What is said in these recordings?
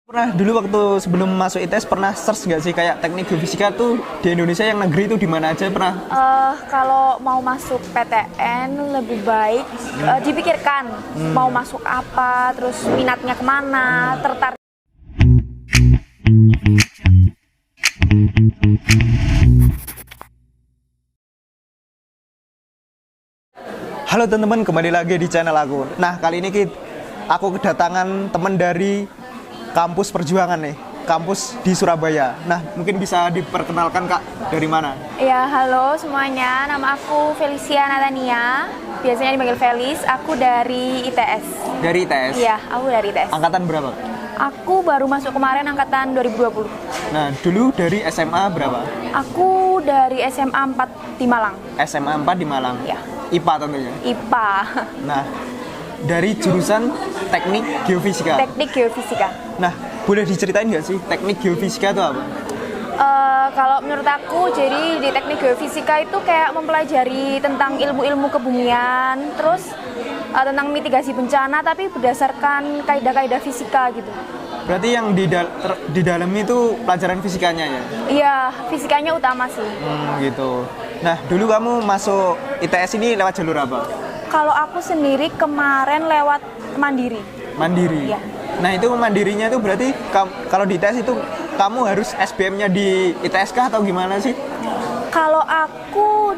Pernah dulu waktu sebelum masuk ITS pernah search nggak sih kayak teknik geofisika tuh di Indonesia yang negeri itu di mana aja pernah? Kalau mau masuk PTN lebih baik dipikirkan mau masuk apa, terus minatnya kemana, tertarik. Halo teman-teman, kembali lagi di channel aku. Nah, kali ini aku kedatangan teman dari kampus perjuangan nih, kampus di Surabaya. Nah, mungkin bisa diperkenalkan Kak, dari mana? Ya, halo semuanya, nama aku Felicia Natania, biasanya dipanggil Felis. Aku dari ITS. Dari ITS? Iya, aku dari ITS. Angkatan berapa? Aku baru masuk kemarin angkatan 2020. Nah, dulu dari SMA berapa? Aku dari SMA 4 di Malang. SMA 4 di Malang? Iya. IPA tentunya? IPA. Nah, dari jurusan teknik geofisika? Teknik Geofisika. Nah, boleh diceritain nggak sih teknik geofisika itu apa? Kalau menurut aku, jadi di teknik geofisika itu kayak mempelajari tentang ilmu-ilmu kebumian, terus tentang mitigasi bencana, tapi berdasarkan kaidah-kaidah fisika gitu. Berarti yang di dalam itu pelajaran fisikanya ya? Iya, fisikanya utama sih. Gitu. Nah, dulu kamu masuk ITS ini lewat jalur apa? Kalau aku sendiri kemarin lewat Mandiri. Mandiri? Iya. Nah, itu mandirinya itu berarti kalau di ITS itu kamu harus SBM-nya di ITS kah atau gimana sih? Kalau aku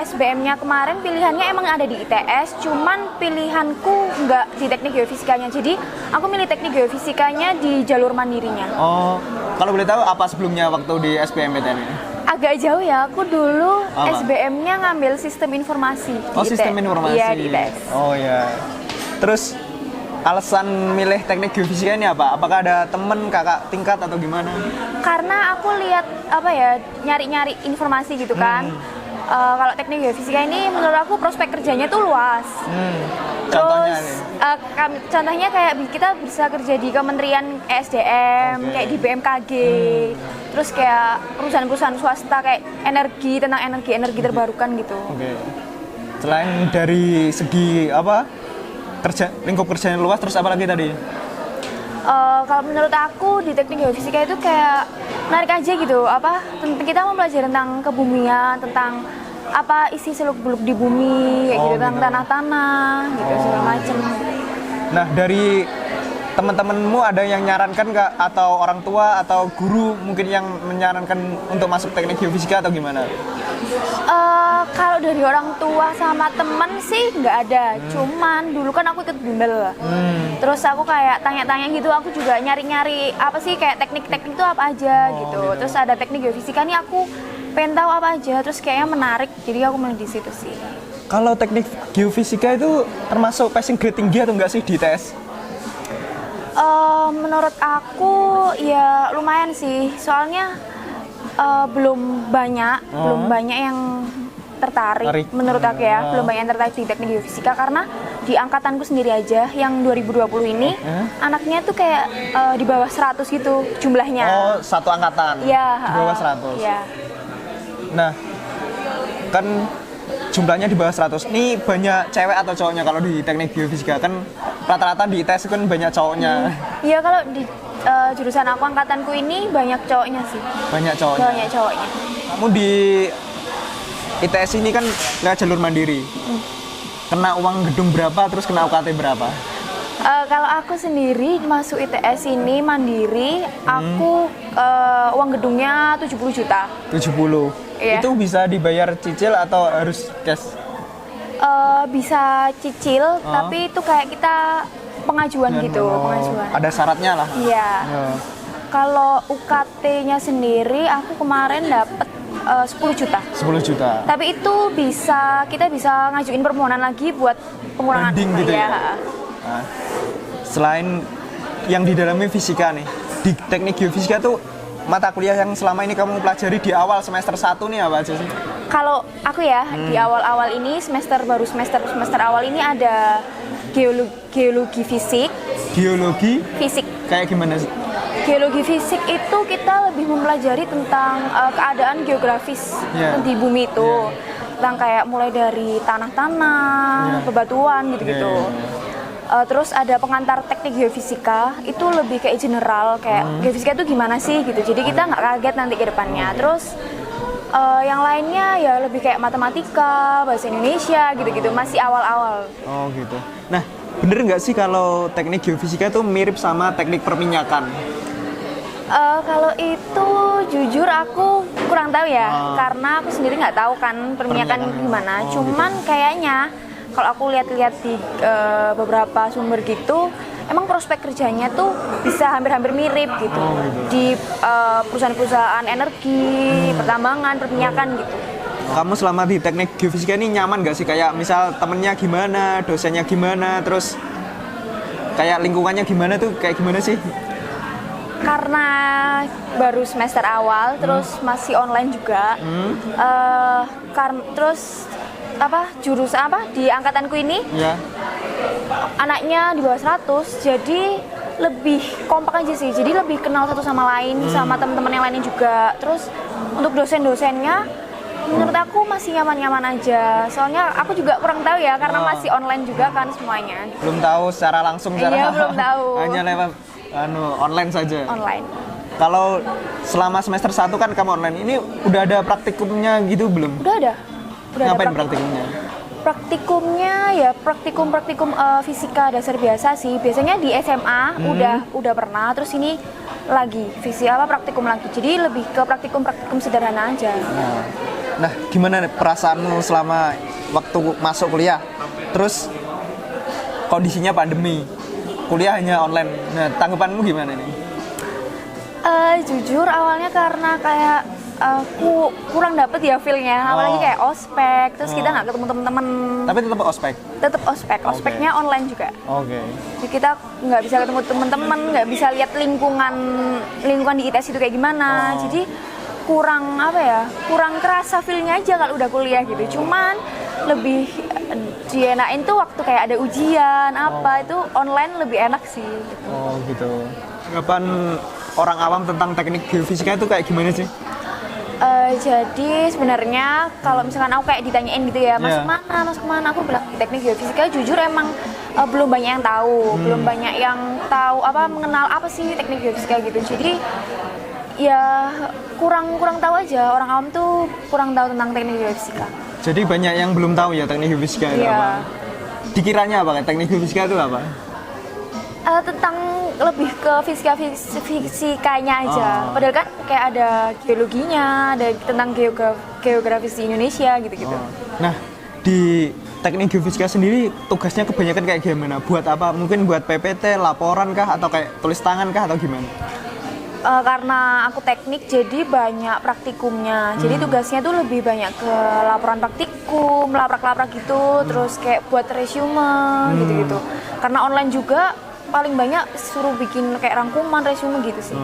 SBM-nya kemarin pilihannya emang ada di ITS, cuman pilihanku nggak di teknik geofisikanya. Jadi aku milih teknik geofisikanya di jalur mandirinya. Oh, kalau boleh tahu apa sebelumnya waktu di SBMPTN ini? Agak jauh ya, aku dulu Apa? SBM-nya ngambil sistem informasi di Oh, sistem ITS. informasi. Iya, di ITS. Oh ya. Terus alasan milih teknik geofisika ini apa? Apakah ada temen, kakak tingkat atau gimana? Karena aku lihat nyari-nyari informasi gitu kan. Kalau teknik geofisika ini menurut aku prospek kerjanya tuh luas. Contohnya Terus nih? contohnya kayak kita bisa kerja di Kementerian ESDM, kayak di BMKG. Terus kayak perusahaan-perusahaan swasta kayak tentang energi terbarukan gitu. Oke. Selain dari segi lingkup kerjanya luas, terus apa lagi tadi? Kalau menurut aku di teknik geofisika itu kayak menarik aja gitu, kita mempelajari tentang kebumian, tentang apa isi seluk-beluk di bumi, kayak gitu, tentang tanah-tanah gitu, segala macem. Nah, dari teman-temanmu ada yang nyarankan nggak, atau orang tua atau guru mungkin yang menyarankan untuk masuk teknik geofisika atau gimana? Kalau dari orang tua sama temen sih nggak ada, cuman dulu kan aku ikut bimbel. Terus aku kayak tanya-tanya gitu, aku juga nyari-nyari apa sih kayak teknik-teknik itu apa aja gitu. Terus ada teknik geofisika nih, aku pengen tahu apa aja, terus kayaknya menarik, jadi aku mulai di situ sih. Kalau teknik geofisika itu termasuk passing grade tinggi atau enggak sih di ITS? Menurut aku ya lumayan sih, soalnya belum banyak yang tertarik. Menurut aku ya, belum banyak yang tertarik di teknik geofisika karena di angkatanku sendiri aja yang 2020 ini anaknya tuh kayak di bawah 100 gitu jumlahnya. Oh, satu angkatan? Iya. Di bawah 100? Iya. Nah, kan jumlahnya di bawah 100. Ini banyak cewek atau cowoknya kalau di teknik geofisika? Kan rata-rata di ITS kan banyak cowoknya. Iya, kalau di jurusan aku angkatanku ini banyak cowoknya sih. Banyak cowoknya? Banyak cowoknya. Kamu di ITS ini kan lewat jalur mandiri. Kena uang gedung berapa, terus kena UKT berapa? Kalau aku sendiri masuk ITS ini mandiri, aku uang gedungnya 70 juta. 70? Iya. Itu bisa dibayar cicil atau harus cash? Bisa cicil, tapi itu kayak kita pengajuan gitu, pengajuan. Ada syaratnya lah? Iya. Ya. Kalau UKT-nya sendiri, aku kemarin dapat 10 juta. 10 juta? Tapi itu kita bisa ngajuin permohonan lagi buat pengurangan. Banding gitu ya? Nah, selain yang di dalamnya fisika nih, di teknik geofisika tuh mata kuliah yang selama ini kamu pelajari di awal semester 1 nih apa aja sih? Kalau aku ya, di awal-awal ini semester awal ini ada geologi fisik. Geologi? Fisik. Kayak gimana sih? Geologi fisik itu kita lebih mempelajari tentang keadaan geografis di bumi itu. Tentang kayak mulai dari tanah-tanah, bebatuan gitu-gitu. Terus ada pengantar teknik geofisika, itu lebih kayak general, kayak geofisika itu gimana sih gitu. Jadi kita nggak kaget nanti ke depannya. Terus yang lainnya ya lebih kayak matematika, bahasa Indonesia gitu-gitu, masih awal-awal. Oh gitu. Nah, bener nggak sih kalau teknik geofisika itu mirip sama teknik perminyakan? Kalau itu jujur aku kurang tahu ya, karena aku sendiri nggak tahu kan perminyakan gimana. Cuman kayaknya kalau aku lihat-lihat di beberapa sumber gitu, emang prospek kerjanya tuh bisa hampir-hampir mirip gitu. Di perusahaan-perusahaan energi, pertambangan, perminyakan gitu. Kamu selama di teknik geofisika ini nyaman nggak sih? Kayak misal temennya gimana, dosennya gimana, terus kayak lingkungannya gimana tuh, kayak gimana sih? Karena baru semester awal, terus masih online juga. Terus jurusan di angkatanku ini Ya. anaknya di bawah 100, jadi lebih kompak aja sih, jadi lebih kenal satu sama lain, sama teman-teman yang lainnya juga. Terus untuk dosen-dosennya menurut aku masih nyaman-nyaman aja, soalnya aku juga kurang tahu ya, karena masih online juga kan semuanya. Belum tahu secara langsung, Iya, belum tahu. Hanya lewat online saja. Online. Kalau selama semester 1 kan kamu online, ini udah ada praktikumnya gitu belum? Udah ada Ngapain praktikumnya? Praktikumnya ya praktikum fisika dasar biasa sih. Biasanya di SMA udah pernah, terus ini lagi praktikum lagi. Jadi lebih ke praktikum sederhana aja. Nah, gimana nih perasaanmu selama waktu masuk kuliah? Terus kondisinya pandemi, kuliah hanya online. Nah, tanggapanmu gimana nih? Jujur awalnya karena kayak aku kurang dapet ya feel-nya, apalagi kayak ospek, terus kita nggak ketemu teman-teman. Tapi tetap ospek? Tetap ospek, ospeknya online juga. Oke. Jadi kita nggak bisa ketemu teman-teman, nggak bisa lihat lingkungan di ITS itu kayak gimana. Jadi kurang kerasa feel-nya aja kalau udah kuliah gitu. Cuman lebih dienakin tuh waktu kayak ada ujian itu online lebih enak sih. Gitu. Oh gitu. Tanggapan orang awam tentang teknik geofisika itu kayak gimana sih? Jadi sebenarnya kalau misalkan aku kayak ditanyain gitu ya, masuk mana, aku bilang di teknik geofisika jujur emang belum banyak yang tahu, mengenal apa sih teknik geofisika gitu. Jadi ya kurang tahu aja, orang awam tuh kurang tahu tentang teknik geofisika. Jadi banyak yang belum tahu ya teknik geofisika itu apa? Dikiranya apa? Teknik geofisika itu apa? Tentang lebih ke fisikanya aja. Padahal kan kayak ada geologinya, ada tentang geografis di Indonesia gitu-gitu. Nah, di teknik geofisika sendiri tugasnya kebanyakan kayak gimana? Buat apa? Mungkin buat PPT, laporan kah? Atau kayak tulis tangan kah? Atau gimana? Karena aku teknik jadi banyak praktikumnya. Jadi tugasnya tuh lebih banyak ke laporan praktikum, laprak-laprak gitu, terus kayak buat resume gitu-gitu. Karena online juga paling banyak suruh bikin kayak rangkuman resume gitu sih.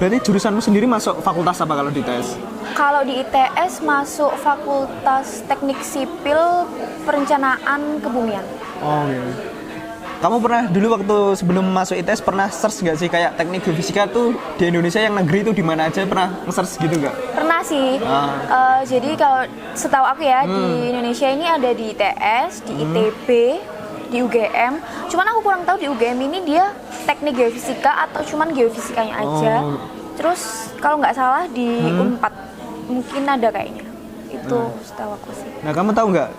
Berarti jurusanmu sendiri masuk fakultas apa kalau di ITS? Kalau di ITS masuk Fakultas Teknik Sipil Perencanaan Kebumian. Oh iya. Kamu pernah dulu waktu sebelum masuk ITS pernah search nggak sih kayak teknik geofisika tuh di Indonesia yang negeri itu di mana aja, pernah nge-search gitu nggak? Pernah sih. Jadi kalau setahu aku ya di Indonesia ini ada di ITS, di ITB, di UGM. Cuman aku kurang tahu di UGM ini dia teknik geofisika atau cuman geofisikanya aja. Terus kalau nggak salah di Unpad mungkin ada kayaknya. Itu setahu aku sih. Nah, kamu tahu nggak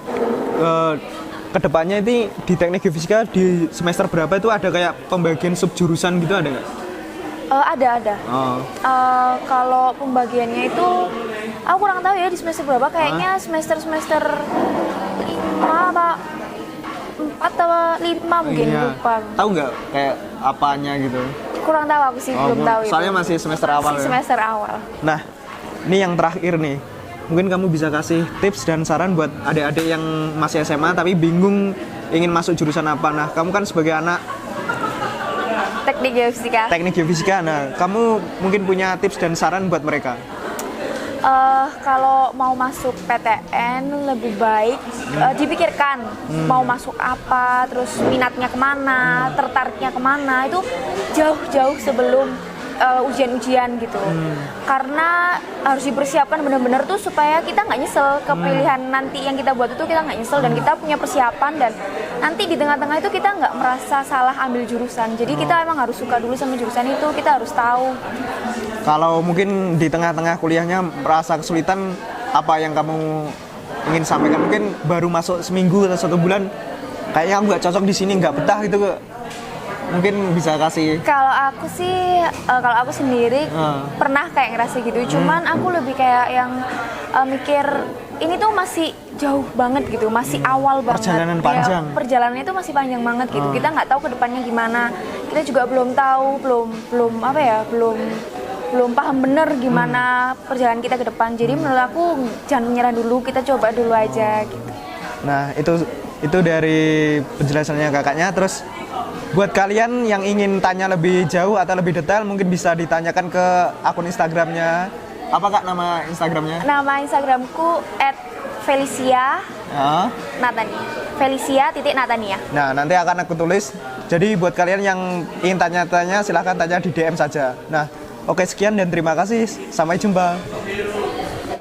kedepannya ini di teknik geofisika di semester berapa itu ada kayak pembagian subjurusan gitu, ada nggak? Ada. Kalau pembagiannya itu aku kurang tahu ya di semester berapa. Kayaknya semester 5 apa 4 atau 5 mungkin, lupa. Tahu nggak kayak apanya gitu? Kurang tahu aku sih, belum tahu itu. Soalnya masih semester awal. Semester awal. Nah, ini yang terakhir nih. Mungkin kamu bisa kasih tips dan saran buat adik-adik yang masih SMA tapi bingung ingin masuk jurusan apa. Nah, kamu kan sebagai anak teknik geofisika. Nah, kamu mungkin punya tips dan saran buat mereka. Kalau mau masuk PTN lebih baik dipikirkan mau masuk apa, terus minatnya kemana, tertariknya kemana, itu jauh-jauh sebelum ujian-ujian gitu. Karena harus dipersiapkan benar-benar tuh supaya kita nggak nyesel ke pilihan nanti yang kita buat itu, kita nggak nyesel dan kita punya persiapan, dan nanti di tengah-tengah itu kita nggak merasa salah ambil jurusan. Jadi kita emang harus suka dulu sama jurusan itu, kita harus tahu. Kalau mungkin di tengah-tengah kuliahnya merasa kesulitan, apa yang kamu ingin sampaikan? Mungkin baru masuk seminggu atau 1 bulan, kayaknya aku nggak cocok di sini, nggak betah gitu. Mungkin bisa kasih. Kalau aku sih, kalau aku sendiri pernah kayak ngerasa gitu. Cuman aku lebih kayak yang mikir ini tuh masih jauh banget gitu, masih awal banget. Perjalanan panjang. Ya, perjalanannya itu masih panjang banget gitu. Kita nggak tahu ke depannya gimana. Kita juga belum tahu, belum paham bener gimana perjalanan kita ke depan. Jadi menurut aku jangan menyerah dulu, kita coba dulu aja gitu. Nah, itu dari penjelasannya kakaknya. Terus buat kalian yang ingin tanya lebih jauh atau lebih detail, mungkin bisa ditanyakan ke akun Instagramnya. Apa kak nama Instagramnya? Nama Instagramku @Felicia Natania. Felicia.Natania. Nah, nanti akan aku tulis. Jadi buat kalian yang ingin tanya-tanya, silahkan tanya di DM saja. Nah, oke, sekian dan terima kasih. Sampai jumpa.